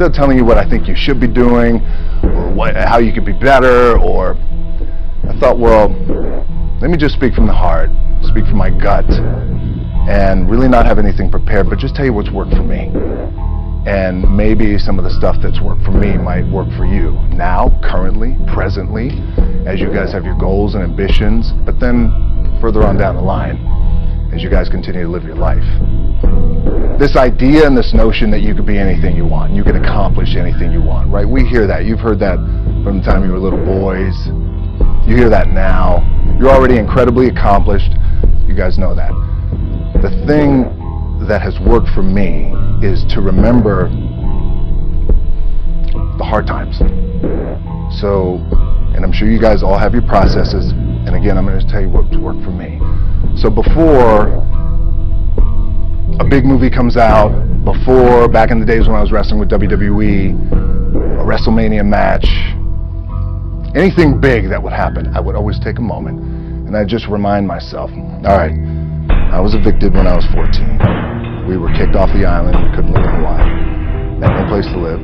Instead of telling you what I think you should be doing, or how you could be better, or I thought, well, let me just speak from the heart, speak from my gut, and really not have anything prepared, but just tell you what's worked for me. And maybe some of the stuff that's worked for me might work for you now, currently, presently, as you guys have your goals and ambitions, but then further on down the line, as you guys continue to live your life. This idea and this notion that you could be anything you want, you can accomplish anything you want, right? We hear that. You've heard that from the time you were little boys. You hear that now. You're already incredibly accomplished. You guys know that. The thing that has worked for me is to remember the hard times. So, and I'm sure you guys all have your processes, and again, I'm going to tell you what's worked for me. So before a big movie comes out, before, back in the days when I was wrestling with WWE, a WrestleMania match, anything big that would happen, I would always take a moment and I'd just remind myself, all right, I was evicted when I was 14. We were kicked off the island. We couldn't live in Hawaii. Had no place to live.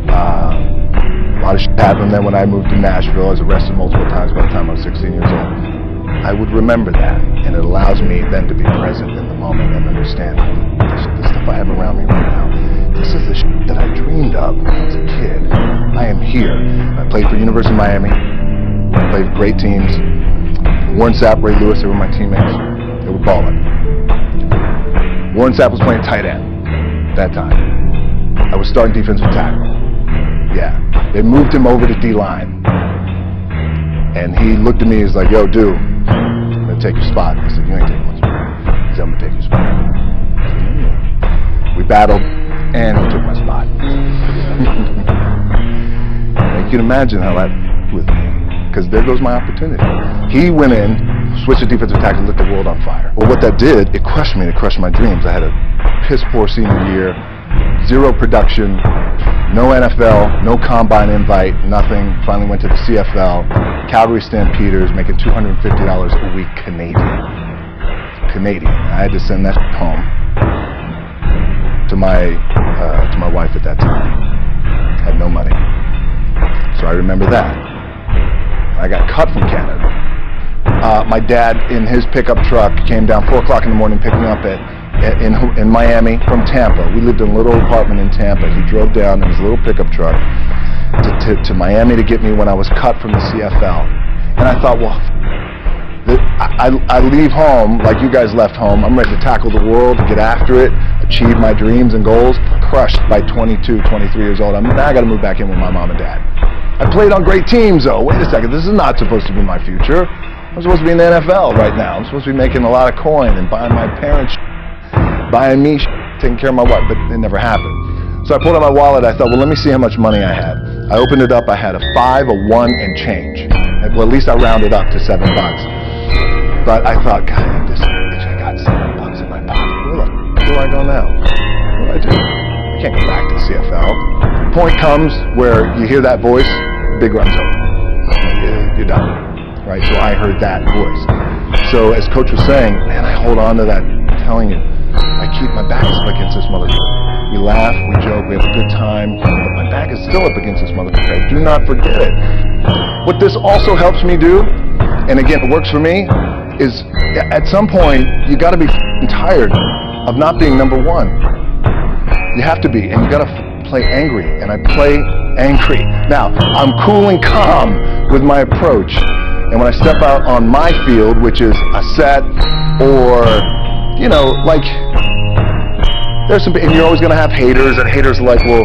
A lot of shit happened then when I moved to Nashville. I was arrested multiple times by the time I was 16 years old. I would remember that, and it allows me then to be present in the moment and understand the stuff I have around me right now. This is the shit that I dreamed of when I was a kid. I am here. I played for University of Miami. I played with great teams. Warren Sapp, Ray Lewis, they were my teammates. They were balling. Warren Sapp was playing tight end that time. I was starting defensive tackle. Yeah. They moved him over to D-line. And he looked at me, he's like, yo, dude, I'm going to take your spot. I said, you ain't taking my spot. He said, I'm going to take your spot. I said, yeah. We battled, and he took my spot. You can imagine how that with me, because there goes my opportunity. He went in, switched to defensive tackle, lit the world on fire. Well, what that did, it crushed me, it crushed my dreams. I had a piss poor senior year, zero production, no NFL, no combine invite, nothing. Finally went to the CFL, Calgary Stampeders, making $250 a week Canadian. I had to send that home to my wife at that time. I had no money. So I remember that. I got cut from Canada. My dad, in his pickup truck, came down 4 o'clock in the morning, picked me up in Miami from Tampa. We lived in a little apartment in Tampa. He drove down in his little pickup truck to Miami to get me when I was cut from the CFL. And I thought, well, I leave home like you guys left home. I'm ready to tackle the world, get after it, achieve my dreams and goals. Crushed by 22, 23 years old. Now I got to move back in with my mom and dad. I played on great teams, though. Wait a second, this is not supposed to be my future. I'm supposed to be in the NFL right now. I'm supposed to be making a lot of coin and buying my parents, buying me, taking care of my wife, but it never happened. So I pulled out my wallet. I thought, well, let me see how much money I had. I opened it up. I had a 5, a 1, and change. Well, at least I rounded up to $7. But I thought, God, I got $7 in my pocket. Where the f*** do I go now? What do I do? I can't go back to the CFL. The point comes where you hear that voice, big runs over. You're done. Right? So I heard that voice. So as Coach was saying, man, I hold on to that. I'm telling you, I keep my back is up against this motherfucker. We laugh, we joke, we have a good time, but my back is still up against this motherfucker. Do not forget it. What this also helps me do, and again, it works for me, is at some point, you got to be tired of not being number one. You have to be, and you got to play angry, and I play angry. Now, I'm cool and calm with my approach, and when I step out on my field, which is a set, or, you know, like, there's some, and you're always going to have haters, and haters are like, well,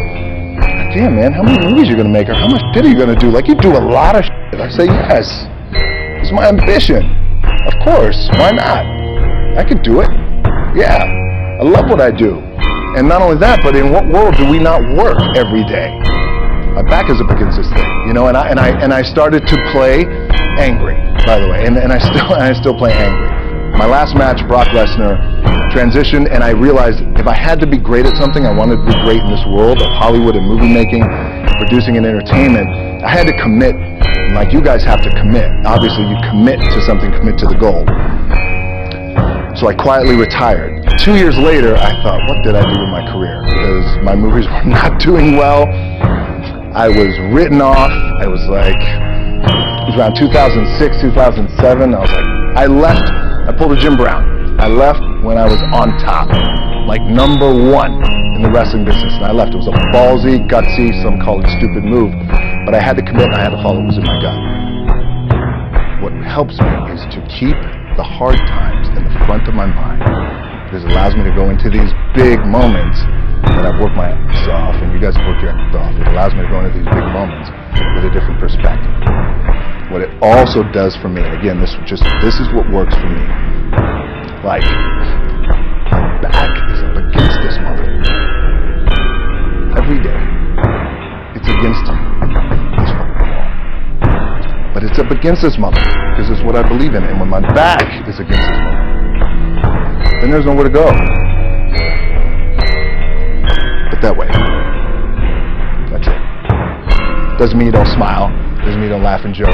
damn, man, how many movies are you going to make, or how much shit are you going to do? Like, you do a lot of shit. I say, yes, it's my ambition. Of course, why not? I could do it. Yeah, I love what I do. And not only that, but in what world do we not work every day? My back is up against this thing, you know. And I started to play angry, by the way, and I still play angry. My last match, Brock Lesnar, transitioned, and I realized if I had to be great at something, I wanted to be great in this world of Hollywood and movie making, producing and entertainment. I had to commit, like you guys have to commit. Obviously, you commit to something, commit to the goal. So I quietly retired. 2 years later, I thought, what did I do with my career? Because my movies were not doing well. I was written off. I was like, it was around 2006, 2007. I was like, I left. I pulled a Jim Brown. I left when I was on top, like number one in the wrestling business. And I left. It was a ballsy, gutsy, some call it stupid move. But I had to commit and I had to follow what was in my gut. What helps me is to keep the hard times in the front of my mind. Because it allows me to go into these big moments that I've worked my ass off, and you guys have worked your ass off. It allows me to go into these big moments with a different perspective. What it also does for me, and again, this is what works for me. Like, my back is up against this motherfucker. Every day, it's against this fucking wall. But it's up against this motherfucker because it's what I believe in. And when my back is against this motherfucker, then there's nowhere to go. But that way. That's it. Doesn't mean you don't smile. Doesn't mean you don't laugh and joke.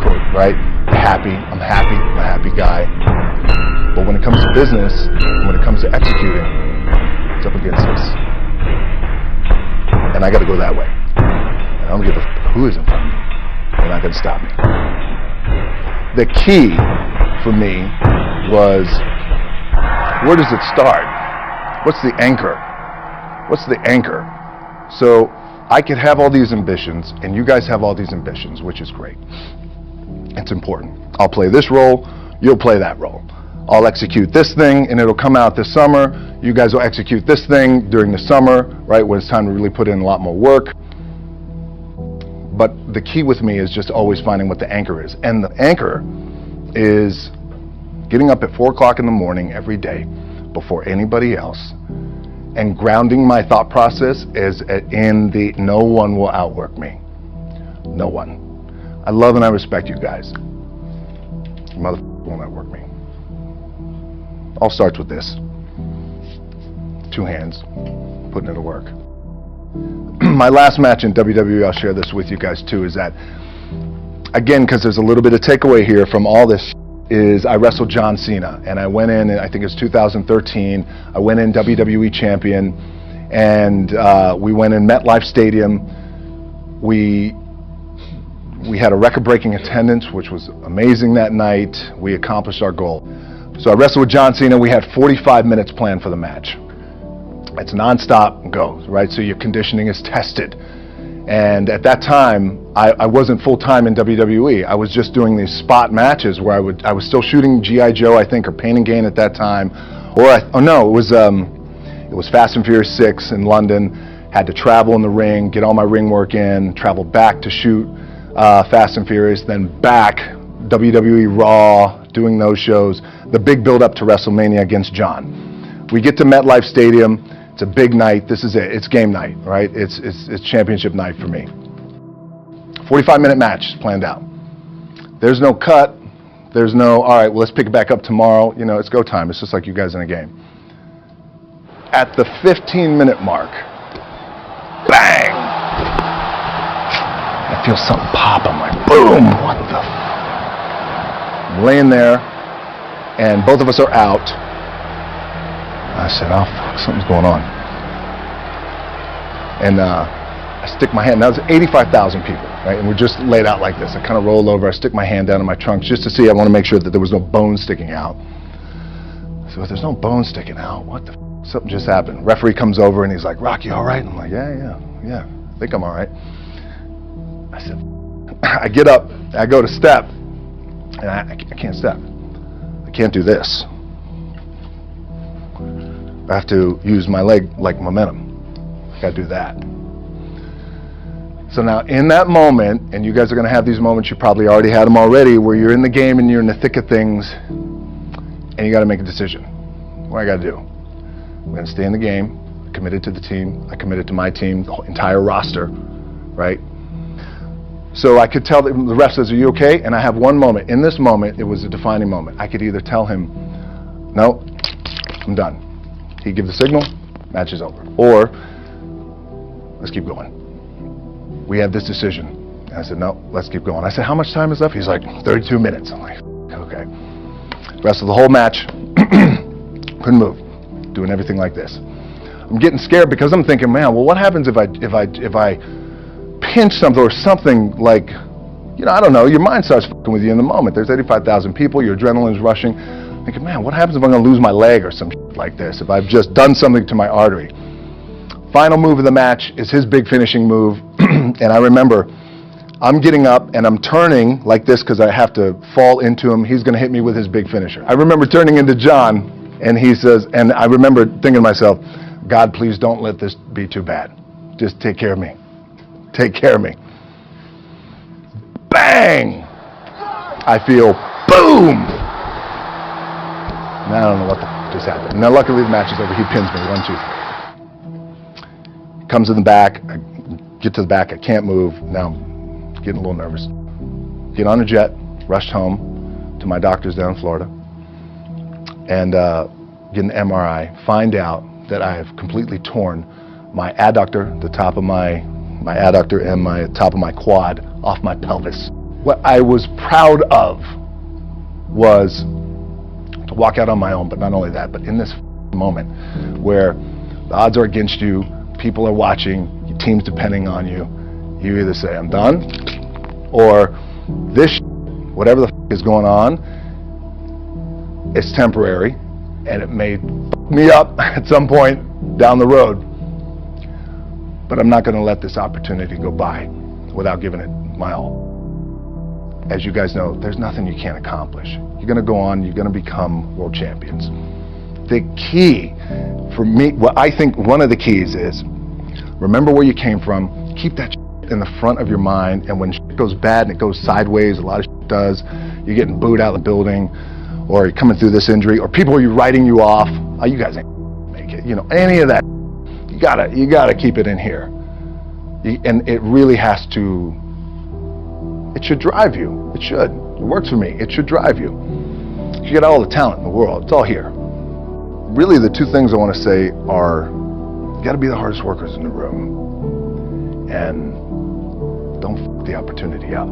Cool, right? I'm a happy guy. But when it comes to business, and when it comes to executing, it's up against this. And I gotta go that way. And I don't give a who is in front of me. They're not gonna stop me. The key for me was, where does it start? What's the anchor? What's the anchor? So I could have all these ambitions, and you guys have all these ambitions, which is great. It's important. I'll play this role, you'll play that role. I'll execute this thing, and it'll come out this summer. You guys will execute this thing during the summer, right, when it's time to really put in a lot more work. But the key with me is just always finding what the anchor is. And the anchor is getting up at 4 o'clock in the morning every day before anybody else and grounding my thought process is in the no one will outwork me. No one. I love and I respect you guys. You motherfucker won't outwork me. All starts with this. 2 hands, putting it to work. My last match in WWE, I'll share this with you guys too, is that, again, because there's a little bit of takeaway here from all this, is I wrestled John Cena, and I went in, I think it was 2013, I went in WWE champion, and we went in MetLife Stadium. We had a record-breaking attendance, which was amazing that night. We accomplished our goal. So I wrestled with John Cena. We had 45 minutes planned for the match. It's non-stop, go, right? So your conditioning is tested. And at that time, I wasn't full-time in WWE. I was just doing these spot matches where I was still shooting G.I. Joe, I think, or Pain and Gain at that time. It was Fast and Furious 6 in London. Had to travel in the ring, get all my ring work in, travel back to shoot Fast and Furious, then back, WWE Raw, doing those shows. The big build-up to WrestleMania against John. We get to MetLife Stadium. It's a big night. This is it. It's game night, right? It's championship night for me. 45-minute match planned out. There's no cut. There's no, all right, well, let's pick it back up tomorrow. You know, it's go time. It's just like you guys in a game. At the 15-minute mark, bang! I feel something pop. I'm like, boom! What the I'm laying there, and both of us are out. I said, oh, fuck, something's going on. And I stick my hand, now there's 85,000 people, right? And we're just laid out like this. I kind of roll over, I stick my hand down in my trunk just to see, I want to make sure that there was no bone sticking out. So if there's no bone sticking out, what the f***? Something just happened. Referee comes over and he's like, Rock, you all right? I'm like, yeah, I think I'm all right. I said, I get up, I go to step, and I can't step. I can't do this. I have to use my leg like momentum. I gotta do that. So now in that moment, and you guys are gonna have these moments, you probably already had them already, where you're in the game and you're in the thick of things, and you gotta make a decision. What I gotta do? I'm gonna stay in the game, committed to the team, I committed to my team, the whole entire roster, right? So I could tell the ref says, are you okay? And I have one moment. In this moment, it was a defining moment. I could either tell him, no, I'm done. He'd give the signal, match is over. Or, let's keep going. We have this decision. And I said, no, let's keep going. I said, how much time is left? He's like, 32 minutes. I'm like, okay. Rest of the whole match, couldn't move. doing everything like this. I'm getting scared because I'm thinking, man, well, what happens if I pinch something or something like, I don't know, your mind starts fucking with you in the moment. There's 85,000 people, your adrenaline's rushing. I'm thinking, man, what happens if I'm going to lose my leg or some shit like this, if I've just done something to my artery? Final move of the match is his big finishing move, and I remember I'm getting up and I'm turning like this because I have to fall into him. He's going to hit me with his big finisher. I remember turning into John, and he says, and I remember thinking to myself, God, please don't let this be too bad. Just take care of me. Take care of me. Bang! I feel boom! And I don't know what the f just happened. Now luckily the match is over. He pins me, 1-2. Comes in the back. I get to the back. I can't move. Now I'm getting a little nervous. Get on a jet. Rushed home to my doctor's down in Florida. And get an MRI. Find out that I have completely torn my adductor, the top of my adductor and my top of my quad off my pelvis. What I was proud of was to walk out on my own, but not only that, but in this moment where the odds are against you, people are watching, your team's depending on you, you either say, I'm done, or this whatever the is going on, it's temporary, and it may fuck me up at some point down the road. But I'm not going to let this opportunity go by without giving it my all. As you guys know, there's nothing you can't accomplish. You're going to go on, you're going to become world champions. The key for me, what I think one of the keys is, remember where you came from, keep that in the front of your mind, and when shit goes bad and it goes sideways, a lot of shit does, you're getting booed out of the building, or you're coming through this injury, or people are writing you off, oh, you guys ain't make it, any of that. You gotta keep it in here. And it really has to, it should drive you. It should. It works for me. It should drive you. You got all the talent in the world. It's all here. Really, the two things I want to say are, you gotta be the hardest workers in the room. And don't f*** the opportunity up.